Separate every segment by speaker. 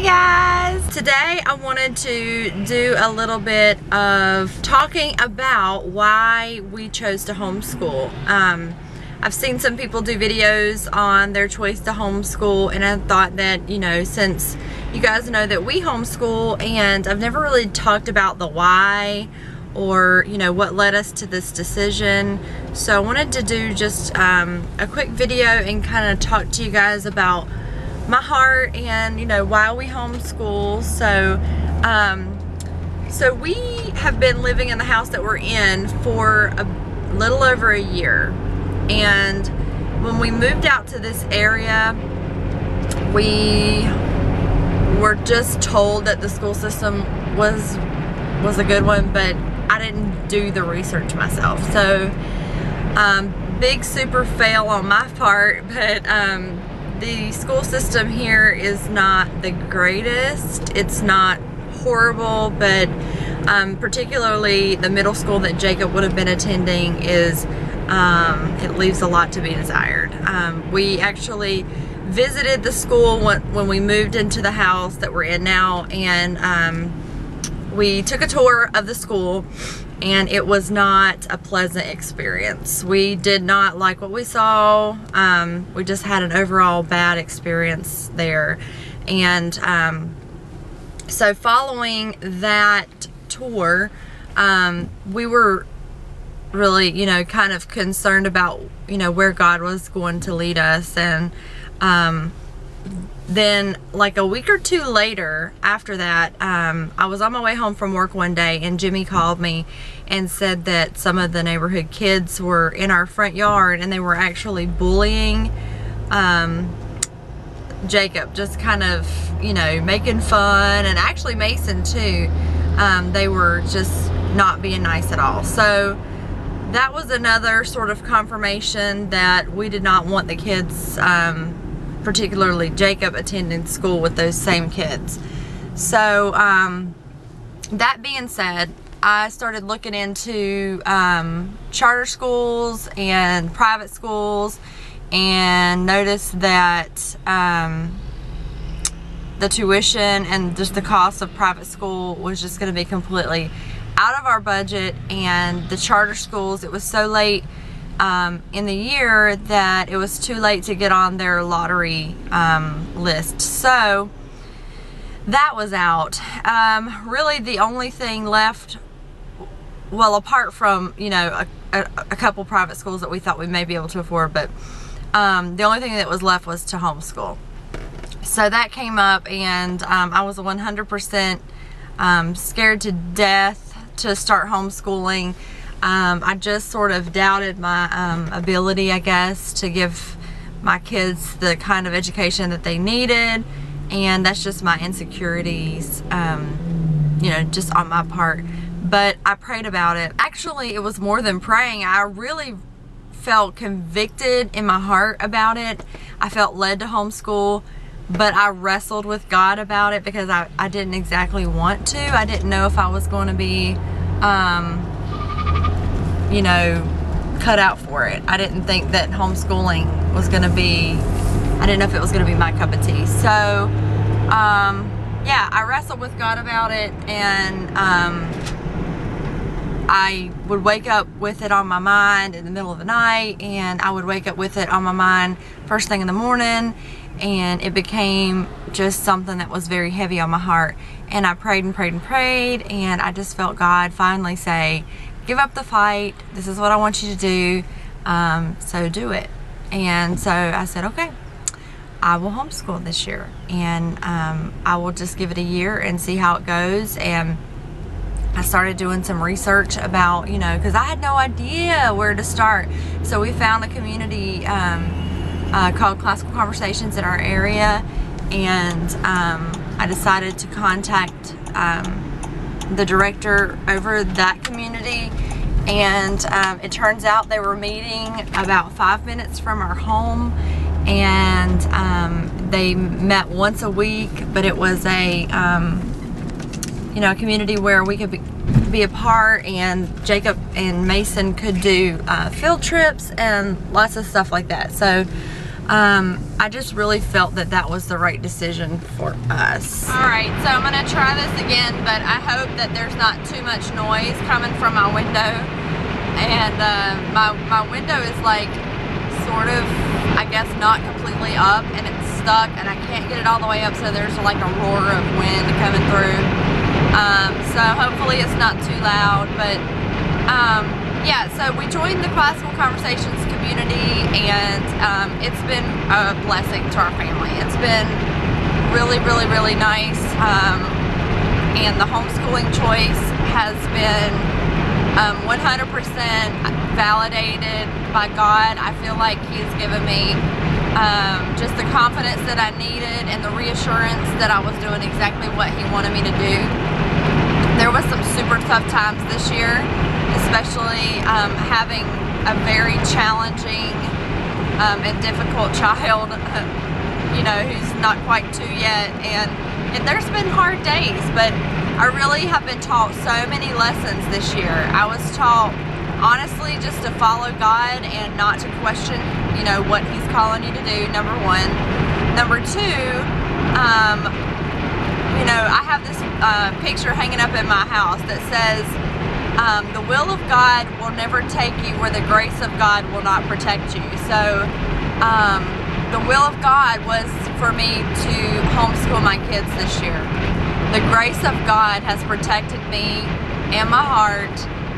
Speaker 1: Hey guys! Today I wanted to do a little bit of talking about why we chose to homeschool. I've seen some people do videos on their choice to homeschool, and I thought that, you know, since you guys know that we homeschool and I've never really talked about the why or, you know, what led us to this decision. So I wanted to do just a quick video and kind of talk to you guys about my heart and, you know, why we homeschool. So we have been living in the house that we're in for a little over a year, and when we moved out to this area, we were just told that the school system was a good one, but I didn't do the research myself. So big super fail on my part, but the school system here is not the greatest. It's not horrible, but particularly the middle school that Jacob would have been attending is, it leaves a lot to be desired. We actually visited the school when we moved into the house that we're in now, and we took a tour of the school, and it was not a pleasant experience. We did not like what we saw. We just had an overall bad experience there. And so following that tour, we were really, you know, kind of concerned about, you know, where God was going to lead us. And then like a week or two later after that, I was on my way home from work one day, and Jimmy called me and said that some of the neighborhood kids were in our front yard and they were actually bullying Jacob, just kind of, you know, making fun, and actually Mason too. They were just not being nice at all. So that was another sort of confirmation that we did not want the kids, particularly Jacob, attending school with those same kids. So that being said, I started looking into charter schools and private schools, and noticed that the tuition and just the cost of private school was just going to be completely out of our budget. And the charter schools, it was so late in the year that it was too late to get on their lottery list. So that was out. Really the only thing left, well, apart from, you know, a couple private schools that we thought we may be able to afford, but the only thing that was left was to homeschool. So that came up, and I was 100% scared to death to start homeschooling. I just sort of doubted my ability, I guess, to give my kids the kind of education that they needed, and that's just my insecurities, you know, just on my part. But I prayed about it. Actually, it was more than praying. I really felt convicted in my heart about it. I felt led to homeschool, but I wrestled with God about it because I didn't exactly want to. I didn't know if I was going to be, you know, cut out for it. I didn't think that homeschooling was going to be, I didn't know if it was going to be my cup of tea. So, yeah, I wrestled with God about it, and I would wake up with it on my mind in the middle of the night, and I would wake up with it on my mind first thing in the morning, and it became just something that was very heavy on my heart. And I prayed and prayed and prayed, and I just felt God finally say, give up the fight. This is what I want you to do, so do it. And so I said, okay, I will homeschool this year, and I will just give it a year and see how it goes. And I started doing some research about, you know, because I had no idea where to start. So we found a community called Classical Conversations in our area, and I decided to contact the director over that community, and it turns out they were meeting about 5 minutes from our home, and they met once a week, but it was a you know, a community where we could be a part, and Jacob and Mason could do field trips and lots of stuff like that. So I just really felt that that was the right decision for us. Alright, so I'm gonna try this again, but I hope that there's not too much noise coming from my window. And my window is like sort of, I guess, not completely up, and it's stuck, and I can't get it all the way up, so there's like a roar of wind coming through. So hopefully it's not too loud, but yeah, so we joined the Classical Conversations community, and it's been a blessing to our family. It's been really, really, really nice, and the homeschooling choice has been 100% validated by God. I feel like He's given me just the confidence that I needed and the reassurance that I was doing exactly what He wanted me to do. There was some super tough times this year, especially having a very challenging and difficult child, you know, who's not quite 2 yet, and there's been hard days, but I really have been taught so many lessons this year. I was taught, honestly, just to follow God and not to question, you know, what He's calling you to do, number one. Number two, you know, I have this picture hanging up in my house that says, the will of God will never take you where the grace of God will not protect you. So the will of God was for me to homeschool my kids this year. The grace of God has protected me and my heart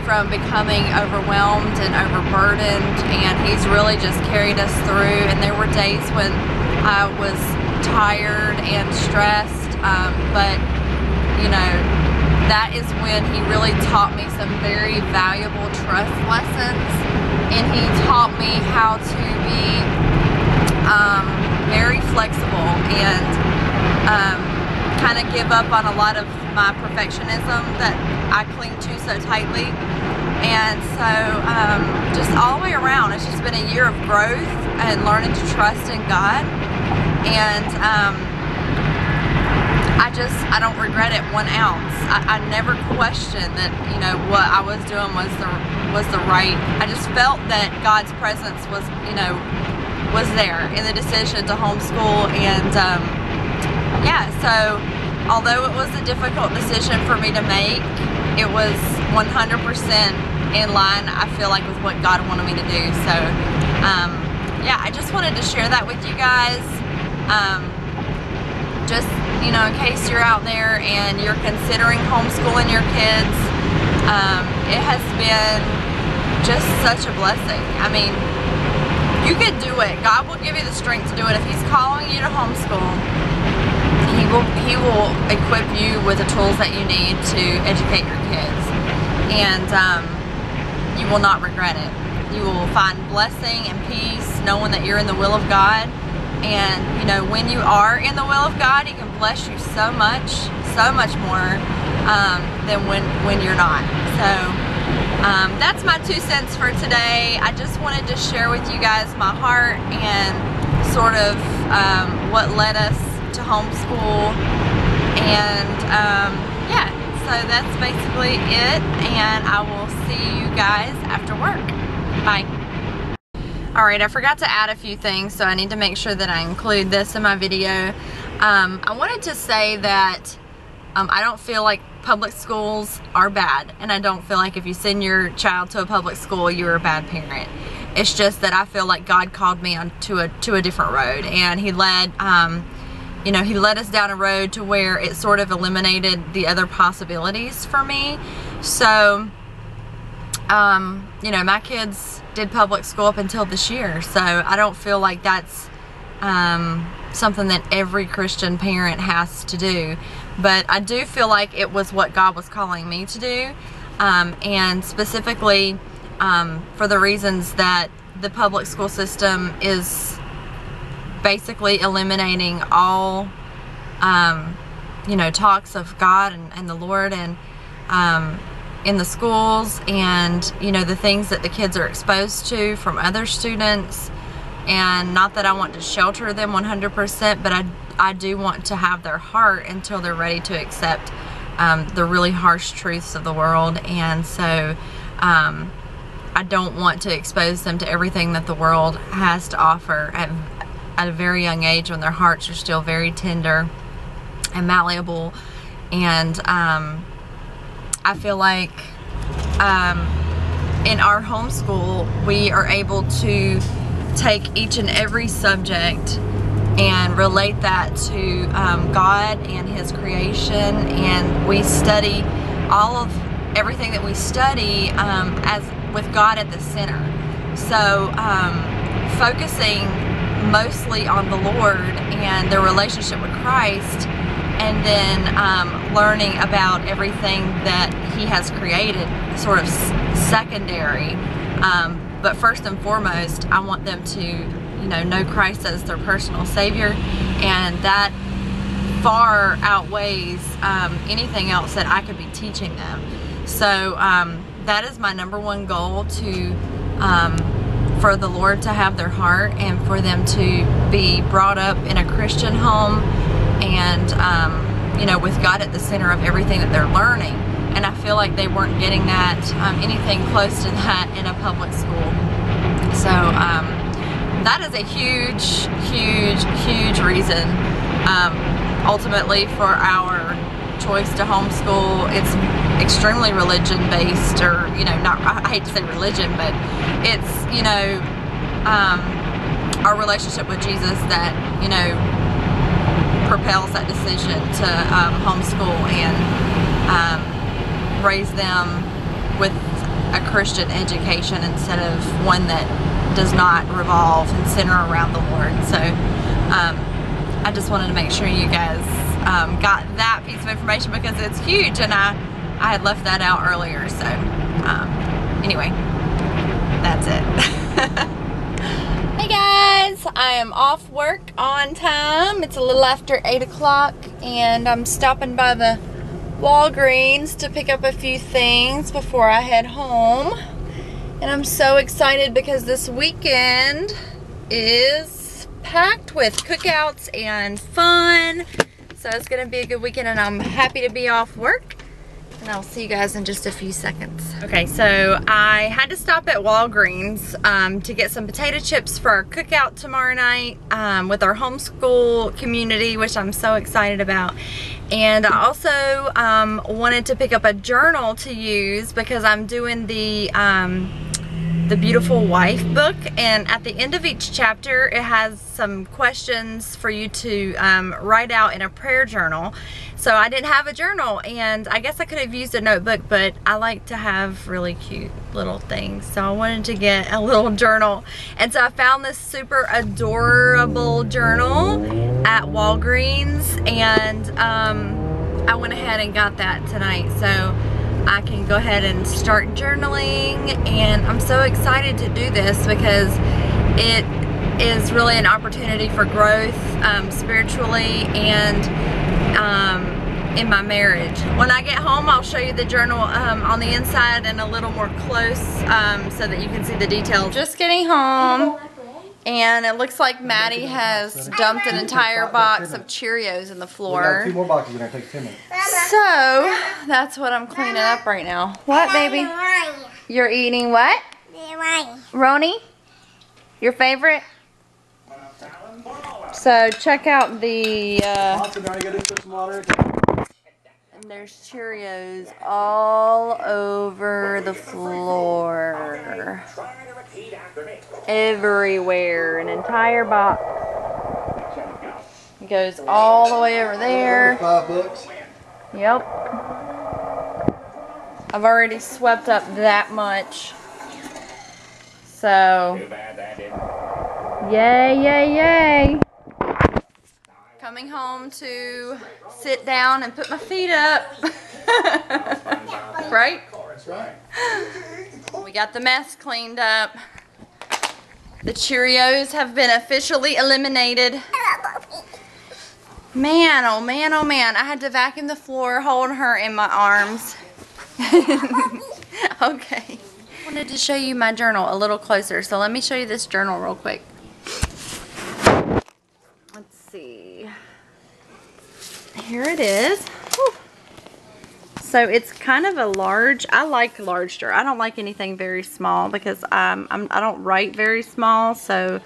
Speaker 1: from becoming overwhelmed and overburdened, and He's really just carried us through. And there were days when I was tired and stressed, but you know, that is when He really taught me some very valuable trust lessons, and He taught me how to be very flexible and kind of give up on a lot of my perfectionism that I cling to so tightly. And so just all the way around, it's just been a year of growth and learning to trust in God. And I don't regret it 1 ounce. I never questioned that, you know, what I was doing was the right. I just felt that God's presence was, you know, was there in the decision to homeschool. And yeah, so although it was a difficult decision for me to make, it was 100% in line, I feel like, with what God wanted me to do. So yeah, I just wanted to share that with you guys. Just, you know, in case you're out there and you're considering homeschooling your kids, it has been just such a blessing. I mean, you can do it. God will give you the strength to do it. If He's calling you to homeschool, He will equip you with the tools that you need to educate your kids, and you will not regret it. You will find blessing and peace knowing that you're in the will of God. And you know, when you are in the will of God, He can bless you so much more than when you're not. So that's my 2 cents for today. I just wanted to share with you guys my heart and sort of what led us to homeschool. And yeah, so that's basically it, and I will see you guys after work. Bye. Alright, I forgot to add a few things, so I need to make sure that I include this in my video. I wanted to say that I don't feel like public schools are bad, and I don't feel like if you send your child to a public school, you're a bad parent. It's just that I feel like God called me to a different road, and He led you know, He led us down a road to where it sort of eliminated the other possibilities for me. So you know, my kids did public school up until this year, so I don't feel like that's something that every Christian parent has to do, but I do feel like it was what God was calling me to do, and specifically for the reasons that the public school system is basically eliminating all you know, talks of God and the Lord, and in the schools, and you know, the things that the kids are exposed to from other students. And not that I want to shelter them 100%, but I do want to have their heart until they're ready to accept the really harsh truths of the world. And so I don't want to expose them to everything that the world has to offer at at a very young age when their hearts are still very tender and malleable. And I feel like in our homeschool, we are able to take each and every subject and relate that to God and His creation, and we study everything that we study as with God at the center. So focusing mostly on the Lord and their relationship with Christ, and then learning about everything that He has created, sort of secondary. But first and foremost, I want them to, know Christ as their personal Savior, and that far outweighs anything else that I could be teaching them. So that is my #1 goal, for the Lord to have their heart and for them to be brought up in a Christian home, and with God at the center of everything that they're learning. And I feel like they weren't getting that, anything close to that in a public school. So that is a huge, huge, huge reason, ultimately, for our choice to homeschool. It's extremely religion based, or I hate to say religion, but it's our relationship with Jesus that propels that decision to homeschool and raise them with a Christian education instead of one that does not revolve and center around the Lord. So I just wanted to make sure you guys got that piece of information, because it's huge, and I had left that out earlier. So anyway, that's it. Hey guys, I am off work on time. It's a little after 8 o'clock, and I'm stopping by the Walgreens to pick up a few things before I head home. And I'm so excited because this weekend is packed with cookouts and fun. So it's gonna be a good weekend, and I'm happy to be off work. And I'll see you guys in just a few seconds. Okay, so I had to stop at Walgreens to get some potato chips for our cookout tomorrow night with our homeschool community, which I'm so excited about. And I also wanted to pick up a journal to use, because I'm doing the Beautiful Wife book, and at the end of each chapter it has some questions for you to write out in a prayer journal. So I didn't have a journal, and I guess I could have used a notebook, but I like to have really cute little things, so I wanted to get a little journal. And so I found this super adorable journal at Walgreens, and I went ahead and got that tonight, so I can go ahead and start journaling. And I'm so excited to do this because it is really an opportunity for growth spiritually and in my marriage. When I get home, I'll show you the journal on the inside and a little more close so that you can see the details. Just getting home, and it looks like Maddie has dumped an entire box of Cheerios in the floor.
Speaker 2: We got 2 more boxes in there. Take 10 minutes.
Speaker 1: So that's what I'm cleaning up right now. What, baby? You're eating what? Roni? Your favorite? So check out the and there's Cheerios all over the floor. Everywhere. An entire box. It goes all the way over there.
Speaker 2: $5.
Speaker 1: Yep. I've already swept up that much. So, yay, yay, yay. Coming home to sit down and put my feet up. Right?
Speaker 2: That's right.
Speaker 1: We got the mess cleaned up. The Cheerios have been officially eliminated. Man, oh man, oh man. I had to vacuum the floor, hold her in my arms. Okay. I wanted to show you my journal a little closer, so let me show you this journal real quick. Let's see. Here it is. Whew. So it's kind of a large, I like large journal. I don't like anything very small because I don't write very small, so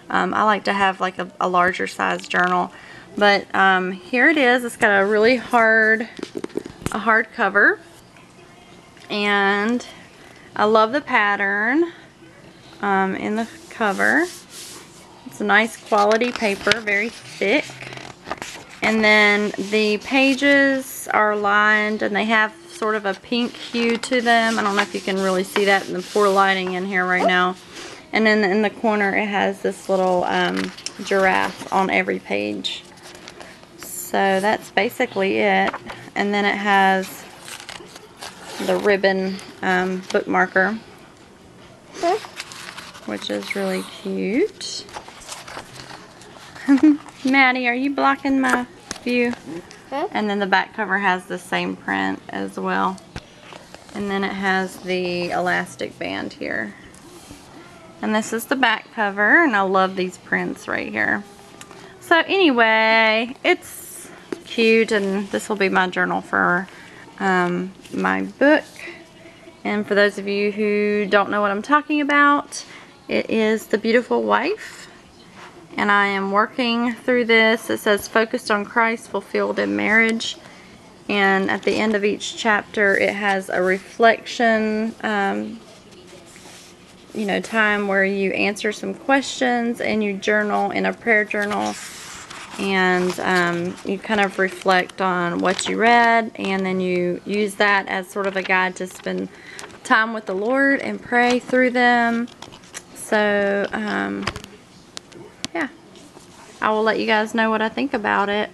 Speaker 1: I like to have like a larger size journal. But here it is. It's got a really hard cover. And I love the pattern in the cover. It's a nice quality paper, very thick. And then the pages are lined and they have sort of a pink hue to them. I don't know if you can really see that in the poor lighting in here right now. And then in the corner it has this little giraffe on every page. So that's basically it. And then it has the ribbon bookmarker, which is really cute. Maddie, are you blocking my view? And then the back cover has the same print as well. And then it has the elastic band here. And this is the back cover, and I love these prints right here. So anyway, it's cute, and this will be my journal for my book. And for those of you who don't know what I'm talking about, it is The Beautiful Wife. And I am working through this. It says focused on Christ fulfilled in marriage. And at the end of each chapter it has a reflection you know, time where you answer some questions and you journal in a prayer journal. And you kind of reflect on what you read, and then you use that as sort of a guide to spend time with the Lord and pray through them. So yeah, I will let you guys know what I think about it.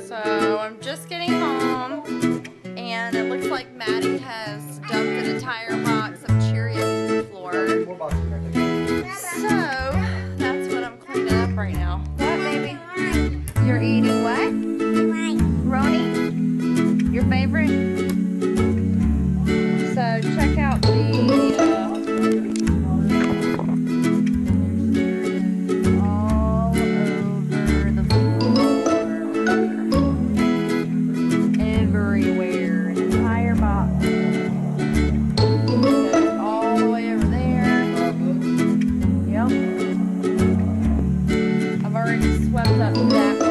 Speaker 1: So I'm just getting home, and it looks like Maddie has dumped an entire box of Cheerios to the floor. So that's what I'm cleaning up right now. What, baby? You're eating what? Roni? Your favorite? So check out the swept up that